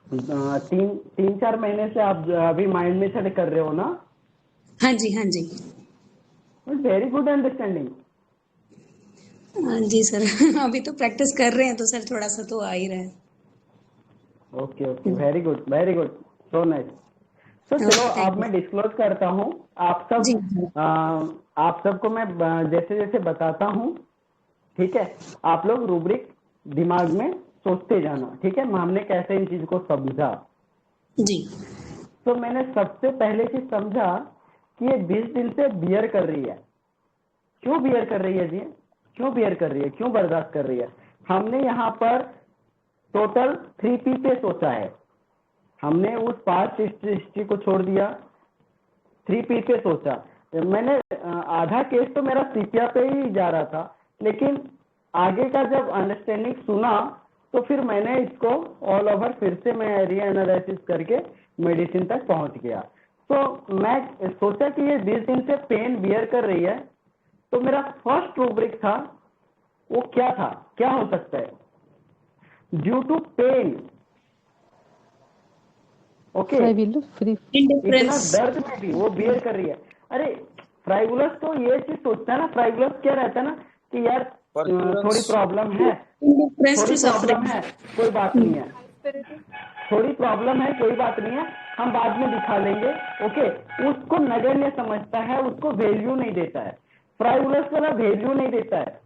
3-4 महीने से आप अभी माइंड मेथड कर रहे हो ना? हाँ जी। हाँ जी। Very good understanding. हाँ जी सर। अभी तो प्रैक्टिस कर रहे हैं तो सर थोड़ा सा तो आ ही रहा है। Okay okay, very good very good, so nice. तो चलो अब मैं डिस्क्लोज करता हूँ। जी। आप सबको मैं जैसे जैसे बताता हूँ, ठीक है, आप लोग रूब्रिक दिमाग में सोचते जाना, ठीक है, हमने कैसे इन चीज को समझा। जी। तो मैंने सबसे पहले चीज समझा कि ये 20 दिन से बियर कर रही है। क्यों बियर कर रही है जी? क्यों बियर कर रही है, क्यों बर्दाश्त कर रही है? हमने यहाँ पर टोटल 3P पे सोचा है, हमने उस पास्ट हिस्ट्री को छोड़ दिया, 3P पे सोचा। मैंने आधा केस तो मेरा सीपिया पे ही जा रहा था, लेकिन आगे का जब अंडरस्टैंडिंग सुना तो फिर मैंने इसको ऑल ओवर फिर से मैं रीएनालिसिस करके मेडिसिन तक पहुंच गया। तो मैं सोचा कि ये 20 दिन से पेन बियर कर रही है, तो मेरा फर्स्ट रूब्रिक था, वो क्या था, क्या हो सकता है? Due to pen. ओके, इतना दर्द में भी वो बियर कर रही है। अरे फ्राइबुलस तो ये चीज सोचता है ना, फ्राइबुलस क्या रहता है ना कि यार थोड़ी प्रॉब्लम है, कोई बात नहीं है, थोड़ी प्रॉब्लम है, कोई बात नहीं है, हम बाद में दिखा लेंगे। ओके, उसको नगण्य समझता है, उसको वैल्यू नहीं देता है। फ्राइबुलस वाला वैल्यू नहीं देता है,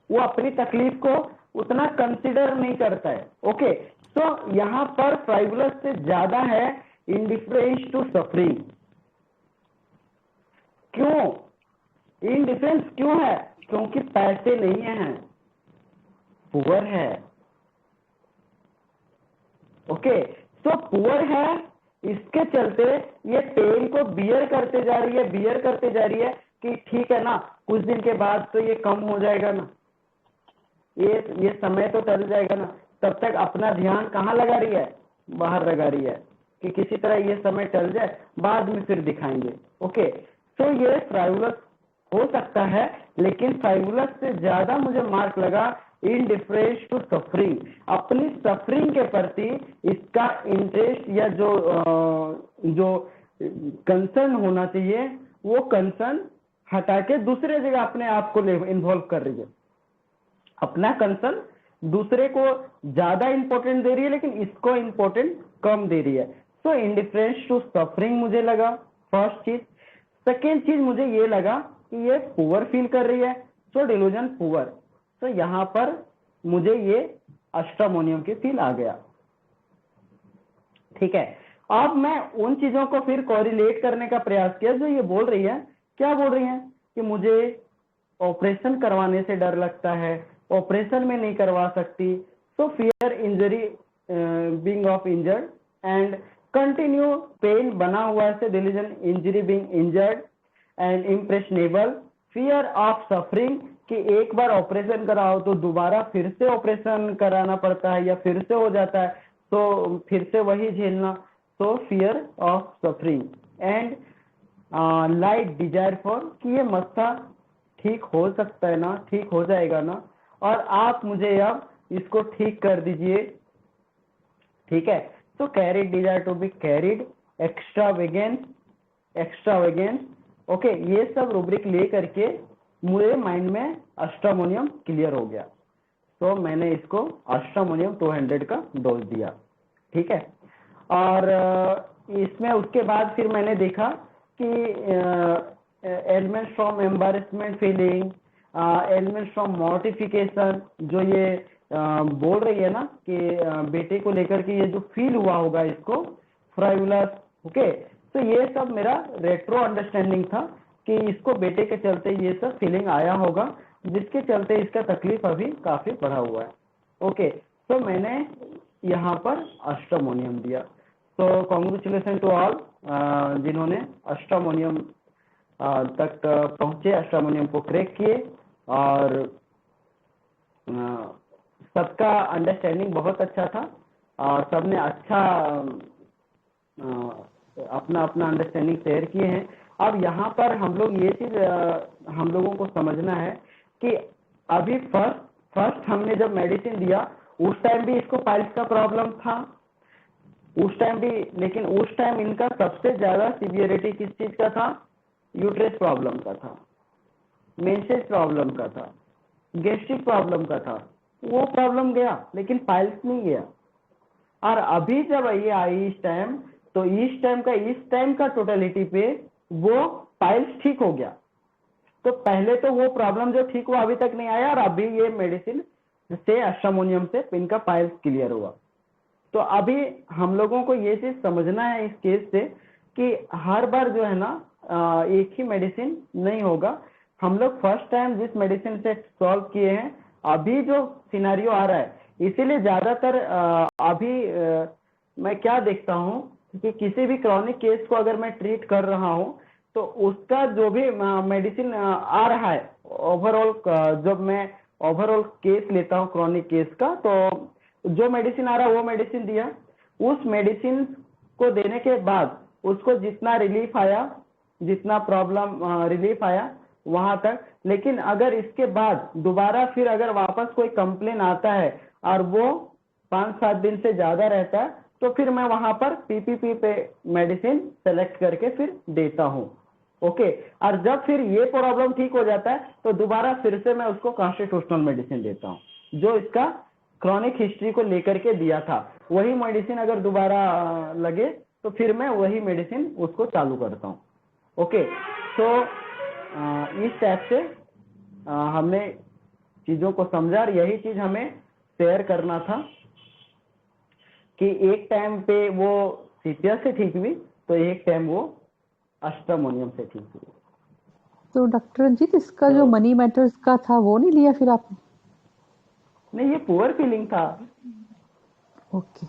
वो अपनी तकलीफ को उतना कंसिडर नहीं करता है। ओके, तो यहाँ पर फ्राइबुलस से ज्यादा है इंडिफरेंस टू सफरिंग। क्यों इंडिफरेंस क्यों है? क्योंकि पैसे नहीं हैं, पुअर है। ओके, तो पुअर है, इसके चलते ये पेन को बियर करते जा रही है, बियर करते जा रही है कि ठीक है ना, कुछ दिन के बाद तो ये कम हो जाएगा ना, ये समय तो चल जाएगा ना। तब तक अपना ध्यान कहाँ लगा रही है? बाहर लगा रही है कि किसी तरह ये समय चल जाए, बाद में फिर दिखाएंगे। ओके, तो ये फ्राइबुलस हो सकता है, लेकिन फ्राइबुलस से ज्यादा मुझे मार्क लगा इनडिफरेंस टू सफरिंग। अपनी सफरिंग के प्रति इसका इंटरेस्ट या जो कंसर्न होना चाहिए, वो कंसर्न हटा के दूसरे जगह अपने आप को इन्वॉल्व कर रही है। अपना कंसर्न दूसरे को ज्यादा इंपॉर्टेंट दे रही है, लेकिन इसको इंपॉर्टेंट कम दे रही है। सो इंडिफरेंस टू सफरिंग मुझे लगा फर्स्ट चीज। सेकेंड चीज मुझे ये लगा कि ये पुअर फील कर रही है, सो डिल्यूजन पुअर। तो यहाँ पर मुझे ये अष्टामोनियम की फील आ गया। ठीक है, अब मैं उन चीजों को फिर कोरिलेट करने का प्रयास किया जो ये बोल रही है। क्या बोल रही है? कि मुझे ऑपरेशन करवाने से डर लगता है, ऑपरेशन में नहीं करवा सकती, सो fear injury being of injured and continue pain बना हुआ है, delusion, injury being injured and impressionable, fear of suffering कि एक बार ऑपरेशन कराओ तो दोबारा फिर से ऑपरेशन कराना पड़ता है या फिर से हो जाता है तो फिर से वही झेलना, तो fear of suffering and light desire for कि ये मस्सा ठीक हो सकता है ना, ठीक हो जाएगा ना, और आप मुझे अब इसको ठीक कर दीजिए, ठीक है। तो carried desire to be carried, extravagance, okay, ये सब रूब्रिक ले करके मुझे माइंड में अष्टामोनियम क्लियर हो गया, तो मैंने इसको अष्टामोनियम 200 का डोज दिया, ठीक है। और इसमें उसके बाद फिर मैंने देखा कि elements from embarrassment feeling, elements from mortification, जो ये बोल रही है ना कि बेटे को लेकर के ये जो फील हुआ होगा इसको फ्राइवुलस, ओके, तो ये सब मेरा रेट्रो अंडरस्टैंडिंग था कि इसको बेटे के चलते ये सब फीलिंग आया होगा, जिसके चलते इसका तकलीफ अभी काफी बढ़ा हुआ है, ओके। तो मैंने यहाँ पर अष्टामोनियम दिया। तो कॉन्ग्रेचुलेशन टू ऑल जिन्होंने अष्टामोनियम तक पहुंचे, अष्टामोनियम को क्रैक किए, और सबका अंडरस्टैंडिंग बहुत अच्छा था और सबने अच्छा अपना अपना अंडरस्टैंडिंग शेयर किए हैं। अब यहाँ पर हम लोग ये चीज हम लोगों को समझना है कि अभी फर्स्ट हमने जब मेडिसिन दिया उस टाइम भी इसको पाइल्स का प्रॉब्लम था, उस टाइम भी, लेकिन उस टाइम इनका सबसे ज्यादा सीवियरिटी किस चीज का था? यूट्रस प्रॉब्लम का था, मेंसेस प्रॉब्लम का था, गैस्ट्रिक प्रॉब्लम का था, वो प्रॉब्लम गया लेकिन पाइल्स नहीं गया। और अभी जब ये आई इस टाइम, तो इस टाइम का टोटलिटी पे वो पाइल्स ठीक हो गया। तो पहले तो वो प्रॉब्लम जो ठीक हुआ अभी तक नहीं आया, और अभी ये मेडिसिन से अष्टामोनियम से इनका पाइल्स क्लियर हुआ। तो अभी हम लोगों को ये चीज समझना है इस केस से कि हर बार जो है ना एक ही मेडिसिन नहीं होगा। हम लोग फर्स्ट टाइम जिस मेडिसिन से सॉल्व किए हैं, अभी जो सिनेरियो आ रहा है, इसीलिए ज्यादातर अभी मैं क्या देखता हूँ कि किसी भी क्रॉनिक केस को अगर मैं ट्रीट कर रहा हूँ तो उसका जो भी मेडिसिन आ रहा है ओवरऑल, जब मैं ओवरऑल केस लेता हूँ क्रॉनिक केस का, तो जो मेडिसिन आ रहा है वो मेडिसिन दिया, उस मेडिसिन को देने के बाद उसको जितना रिलीफ आया, जितना प्रॉब्लम रिलीफ आया वहां तक। लेकिन अगर इसके बाद दोबारा फिर अगर वापस कोई कंप्लेन आता है और वो 5-7 दिन से ज्यादा रहता है, तो फिर मैं वहां पर पीपीपी पे मेडिसिन सेलेक्ट करके फिर देता हूँ, ओके। और जब फिर ये प्रॉब्लम ठीक हो जाता है तो दोबारा फिर से मैं उसको कॉन्स्टिट्यूशनल मेडिसिन देता हूँ, जो इसका क्रॉनिक हिस्ट्री को लेकर के दिया था। वही मेडिसिन अगर दोबारा लगे तो फिर मैं वही मेडिसिन उसको चालू करता हूँ, ओके। तो इस टाइप से हमने चीजों को समझा, और यही चीज हमें शेयर करना था कि एक टाइम पे वो सीपिया से ठीक हुई, तो एक टाइम वो अष्टामोनियम से ठीक हुई। तो डॉक्टर रंजीत, इसका जो मनी मैटर्स का था वो नहीं लिया फिर आपने? नहीं, ये पुअर फीलिंग था। ओके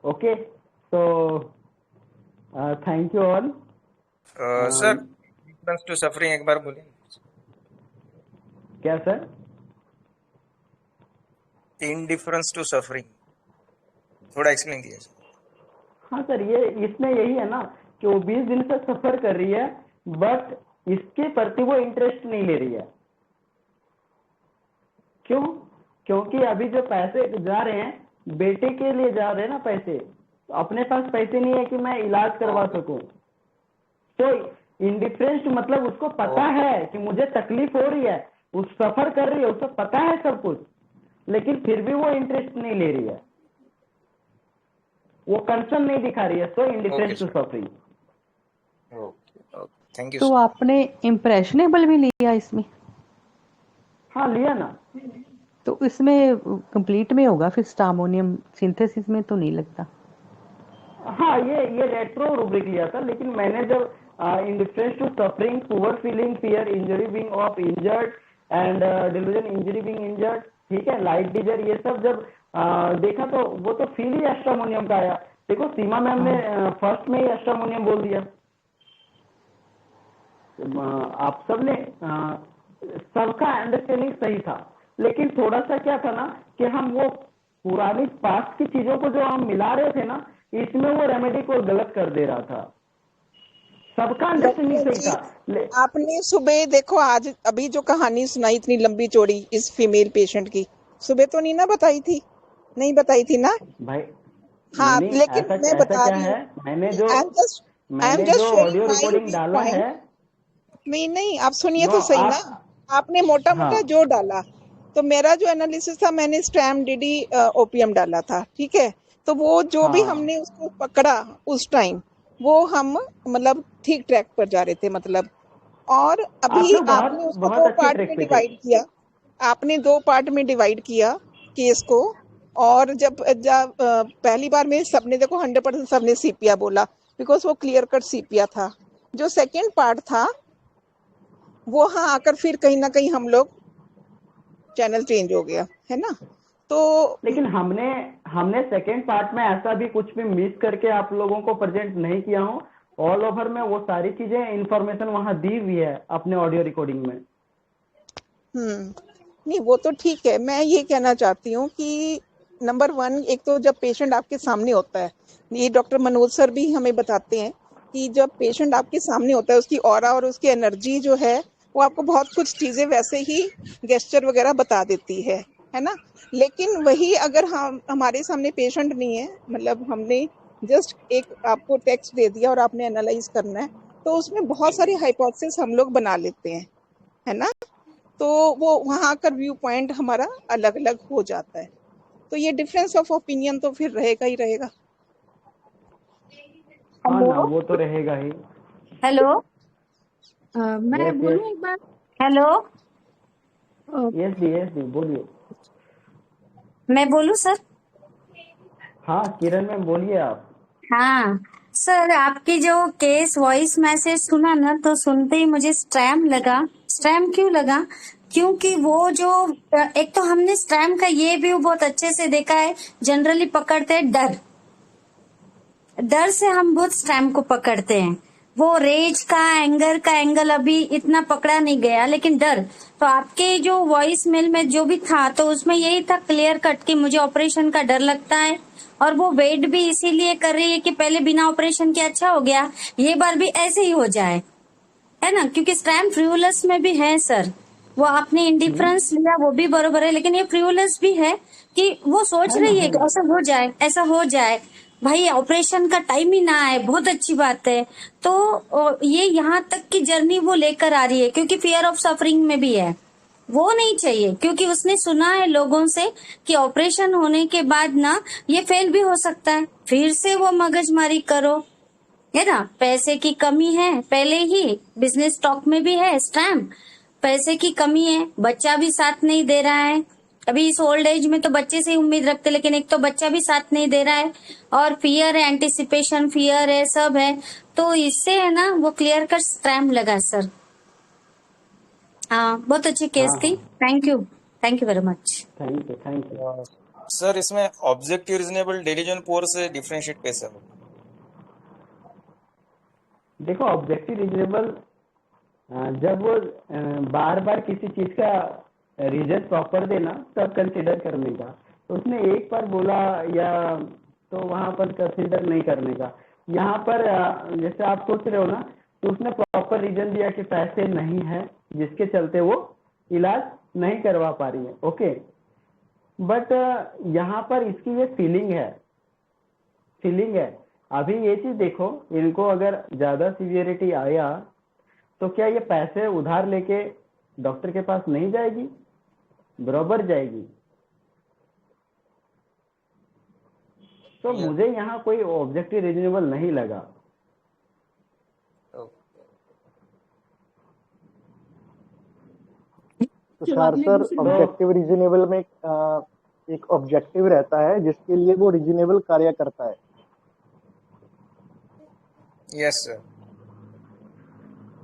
ओके, तो thank you all. Sir, difference to suffering एक बार बोलिए। क्या सर? इंडिफरेंस टू सफरिंग थोड़ा एक्सप्लेन कीजिए सर। हाँ सर, ये इसमें यही है ना कि वो 20 दिन से सफर कर रही है, बट इसके प्रति वो इंटरेस्ट नहीं ले रही है। क्यों? क्योंकि अभी जो पैसे जा रहे हैं बेटे के लिए जा रहे हैं ना पैसे, तो अपने पास पैसे नहीं है कि मैं इलाज करवा सकूं। तो इंडिफरेंस मतलब उसको पता है कि मुझे तकलीफ हो रही है, उस सफर कर रही है, उसको पता है सब कुछ, लेकिन फिर भी वो इंटरेस्ट नहीं ले रही है, वो कंसर्न नहीं दिखा रही है। So indifference to suffering. Thank you. तो आपने इम्प्रेशनेबल भी लिया इसमें? हाँ लिया ना। तो इसमें कंप्लीट में होगा फिर, स्टामोनियम सिंथेसिस में तो नहीं लगता। हाँ, ये रेट्रो रूब्रिक लिया था, लेकिन मैंने जब indifference to suffering, poor feeling, fear, injury being of injured and delusion injury being injured, ठीक है, लाइट डीजर ये सब जब देखा तो वो तो फील ही एस्ट्रामोनियम का आया। देखो सीमा मैम ने फर्स्ट में ही एस्ट्रामोनियम बोल दिया। आप सब ने सबका अंडरस्टैंडिंग सही था, लेकिन थोड़ा सा क्या था ना कि हम वो पुरानी पास्ट की चीजों को जो हम मिला रहे थे ना, इसमें वो रेमेडी को गलत कर दे रहा था। सबका अंडरस्टैंडिंग डॉक्टर सही जी, था। आपने सुबह देखो आज अभी जो कहानी सुनाई इतनी लंबी चौड़ी इस फीमेल पेशेंट की, सुबह तो नहीं ना बताई थी, नहीं बताई थी ना? भाई हाँ, नहीं, लेकिन ऐसा मैं ऐसा बता क्या रही है, हूँ कि आई एम मैंने जस्ट जो sharing audio my recording view डाला है। पॉइंट। नहीं नहीं, आप सुनिए नो तो सही ना। आप, आपने मोटा हाँ मोटा जो डाला, तो मेरा जो एनालिसिस था मैंने स्ट्रैम डीडी ओपीएम डाला था, ठीक है। तो वो जो भी हाँ, हमने उसको पकड़ा उस टाइम, वो हम मतलब ठीक ट्रैक पर जा रहे थे मतलब। और आप अभी लोग आपने बहुत उसको बहुत दो अच्छे पार्ट ट्रैक में पे थे। डिवाइड किया, आपने दो पार्ट में डिवाइड किया केस को। और जब जब पहली बार में सबने देखो 100% सबने सीपिया बोला, बिकॉज वो क्लियर कट सीपिया था। जो सेकेंड पार्ट था वो हाँ आकर फिर कहीं ना कहीं हम लोग चैनल चेंज हो गया है ना। तो लेकिन हमने हमने सेकेंड पार्ट में ऐसा भी कुछ भी मिस करके आप लोगों को प्रेजेंट नहीं किया हूँ। ऑल ओवर में वो सारी चीजें इंफॉर्मेशन वहां दी हुई है अपने ऑडियो रिकॉर्डिंग में। नहीं वो तो ठीक है। मैं ये कहना चाहती हूँ कि नंबर वन, एक तो जब पेशेंट आपके सामने होता है, ये डॉक्टर मनोज सर भी हमें बताते हैं कि जब पेशेंट आपके सामने होता है उसकी ऑरा और उसकी एनर्जी जो है वो आपको बहुत कुछ चीजें वैसे ही गेस्चर वगैरह बता देती है ना। लेकिन वही अगर हम हमारे सामने पेशेंट नहीं है, मतलब हमने जस्ट एक आपको टेक्स्ट दे दिया और आपने एनालाइज करना है, तो उसमें बहुत सारी हाइपोथेसिस हम लोग बना लेते हैं, है ना। तो वो वहां का व्यू पॉइंट हमारा अलग अलग हो जाता है। तो ये डिफरेंस ऑफ ओपिनियन तो फिर रहेगा ही रहेगा। हाँ ना, हेलो वो तो रहेगा ही। हेलो मैं यस बोलूँ यस एक बार? हेलो यस दी बोलिए। मैं बोलूं सर? हाँ किरण मैम बोलिए आप। हाँ सर, आपकी जो केस वॉइस मैसेज सुना ना, तो सुनते ही मुझे स्ट्रैम लगा। स्ट्रैम क्यों लगा? क्योंकि वो जो एक तो हमने स्ट्रैम का ये भी बहुत अच्छे से देखा है। जनरली पकड़ते हैं डर, डर से हम बहुत स्ट्रैम को पकड़ते हैं। वो रेज का एंगर का एंगल अभी इतना पकड़ा नहीं गया, लेकिन डर तो आपके जो वॉइस मेल में जो भी था, तो उसमें यही था क्लियर कट कि मुझे ऑपरेशन का डर लगता है। और वो वेट भी इसीलिए कर रही है कि पहले बिना ऑपरेशन के अच्छा हो गया, ये बार भी ऐसे ही हो जाए, है ना। क्योंकि स्ट्रैम फ्रिवुलस में भी है सर। वो आपने इंडिफरेंस लिया वो भी बरोबर है, लेकिन ये फ्रिवुलस भी है कि वो सोच है ना, रही है है कि ना। ऐसा हो जाए, ऐसा हो जाए। भाई ऑपरेशन का टाइम ही ना आए, बहुत अच्छी बात है। तो ये यहाँ तक की जर्नी वो लेकर आ रही है, क्योंकि फियर ऑफ सफरिंग में भी है। वो नहीं चाहिए, क्योंकि उसने सुना है लोगों से कि ऑपरेशन होने के बाद ना ये फेल भी हो सकता है। फिर से वो मगजमारी करो, है ना। पैसे की कमी है, पहले ही बिजनेस स्टॉक में भी है स्ट्रैम। पैसे की कमी है, बच्चा भी साथ नहीं दे रहा है। अभी इस ओल्ड एज में तो बच्चे से ही उम्मीद रखते, लेकिन एक तो बच्चा भी साथ नहीं दे रहा है, और फियर है, एंटिसिपेशन फियर है, सब है। तो इससे है ना वो क्लियर कर स्ट्रैम लगा सर। हाँ, बहुत अच्छी हाँ केस थी। हाँ, thank you very much. Thank you thank you. Sir इसमें ऑब्जेक्टिव रीजनेबल डिलीजन पोर से डिफरेंशिएट कैसे हो? देखो ऑब्जेक्टिव रीजनेबल, जब वो बार बार किसी चीज का रीजन प्रॉपर देना तब कंसिडर करने का। तो उसने एक बार बोला या तो वहां पर कंसिडर नहीं करने का। यहाँ पर जैसे आप सोच रहे हो ना, तो उसने प्रॉपर रीजन दिया कि पैसे नहीं है जिसके चलते वो इलाज नहीं करवा पा रही है, ओके। बट यहाँ पर इसकी ये फीलिंग है। अभी ये चीज देखो, इनको अगर ज्यादा सीवियरिटी आया तो क्या ये पैसे उधार लेके डॉक्टर के पास नहीं जाएगी? बराबर जाएगी। तो मुझे यहाँ कोई ऑब्जेक्टिव रीजनेबल नहीं लगा। तुषार सर, ऑब्जेक्टिव रीजनेबल में एक ऑब्जेक्टिव रहता है जिसके लिए वो रीजनेबल कार्य करता है। Yes sir.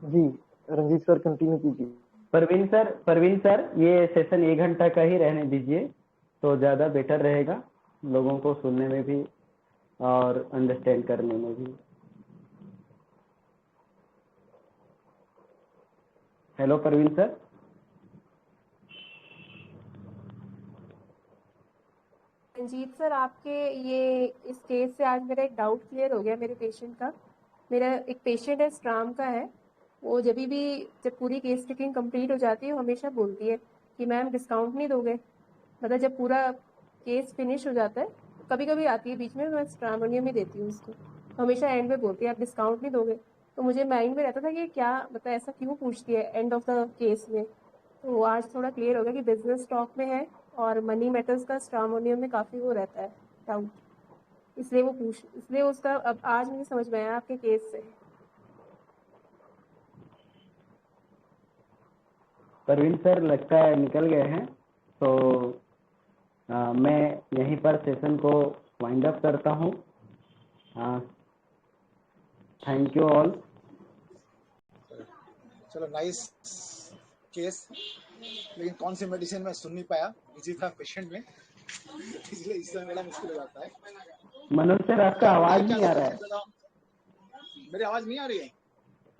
जी रंजीत सर कंटिन्यू कीजिए। परवीन सर ये सेशन 1 घंटा का ही रहने दीजिए तो ज़्यादा बेटर रहेगा, लोगों को सुनने में भी और अंडरस्टैंड करने में भी। Hello Parveen sir. Ranjit sir, आपके ये इस केस से आज मेरा एक डाउट क्लियर हो गया मेरे पेशेंट का। मेरा एक पेशेंट है, स्ट्राम का है। वो जब पूरी केस टेकिंग कंप्लीट हो जाती है वो हमेशा बोलती है कि मैम डिस्काउंट नहीं दोगे। मतलब जब पूरा केस फिनिश हो जाता है, कभी कभी आती है बीच में, मैं स्ट्रामोनियम ही देती हूँ उसको, तो हमेशा एंड में बोलती है आप डिस्काउंट नहीं दोगे। तो मुझे माइंड में रहता था कि क्या मतलब ऐसा क्यों पूछती है एंड ऑफ द केस में। तो आज थोड़ा क्लियर हो गया कि बिजनेस स्टॉक में है और मनी मैटर्स का स्ट्रामोनियम में काफ़ी वो रहता है डाउट, इसलिए उसका अब आज मुझे समझ में आया आपके केस से। परवीन सर लगता है निकल गए हैं, तो मैं यहीं पर सेशन को वाइंड अप करता हूँ। Thank you all. चलो नाइस केस, लेकिन कौन सी मेडिसिन में सुन नहीं पाया, बिजी था पेशेंट में, इसलिए इस समय बड़ा मुश्किल हो जाता है। मनोज सर आपका आवाज नहीं आ रहा है। मेरी आवाज नहीं आ रही है?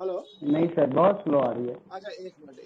हेलो। नहीं सर, बहुत स्लो आ रही है। अच्छा एक मिनट।